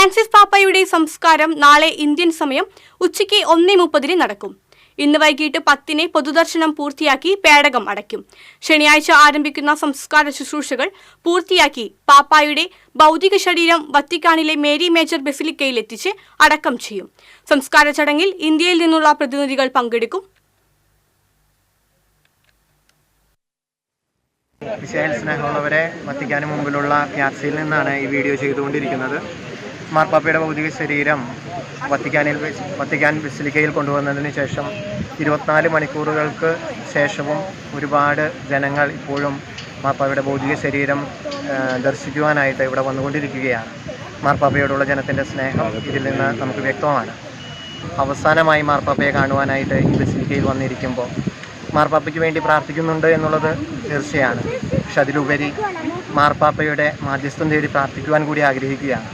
Francis പാപ്പയുടെ സംസ്കാരം നാളെ ഇന്ത്യൻ സമയം ഉച്ചയ്ക്ക് 1:30 നടക്കും. ഇന്ന് വൈകിട്ട് 10 പൊതുദർശനം പൂർത്തിയാക്കി പേടകം അടയ്ക്കും. ശനിയാഴ്ച ആരംഭിക്കുന്ന സംസ്കാര ശുശ്രൂഷകൾ പൂർത്തിയാക്കി പാപ്പായുടെ ഭൗതിക ശരീരം വത്തിക്കാനിലെ മേരി മേജർ ബസിലിക്കയിൽ എത്തിച്ച് അടക്കം ചെയ്യും. സംസ്കാര ചടങ്ങിൽ ഇന്ത്യയിൽ നിന്നുള്ള പ്രതിനിധികൾ പങ്കെടുക്കും. സ്നേഹമുള്ളവരെ, വത്തിക്കാന് മുമ്പിലുള്ള പ്യാസയിൽ നിന്നാണ് ഈ വീഡിയോ ചെയ്തുകൊണ്ടിരിക്കുന്നത്. മാർപ്പാപ്പയുടെ ഭൗതിക ശരീരം വത്തിക്കാൻ ബസിലിക്കയിൽ കൊണ്ടുവന്നതിന് ശേഷം 24 മണിക്കൂറുകൾക്ക് ശേഷവും ഒരുപാട് ജനങ്ങൾ ഇപ്പോഴും മാർപ്പാപ്പയുടെ ഭൗതിക ശരീരം ദർശിക്കുവാനായിട്ട് ഇവിടെ വന്നുകൊണ്ടിരിക്കുകയാണ്. മാർപ്പാപ്പയോടുള്ള ജനത്തിൻ്റെ സ്നേഹം ഇതിൽ നിന്ന് നമുക്ക് വ്യക്തമാണ്. അവസാനമായി മാർപ്പാപ്പയെ കാണുവാനായിട്ട് ഈ ബസിലിക്കയിൽ വന്നിരിക്കുമ്പോൾ മാർപ്പാപ്പയ്ക്ക് വേണ്ടി പ്രാർത്ഥിക്കുന്നുണ്ട് എന്നുള്ളത് തീർച്ചയാണ്. പക്ഷെ അതിലുപരി മാർപ്പാപ്പയുടെ മാധ്യസ്ഥം തേടി പ്രാർത്ഥിക്കുവാൻ കൂടി ആഗ്രഹിക്കുകയാണ്.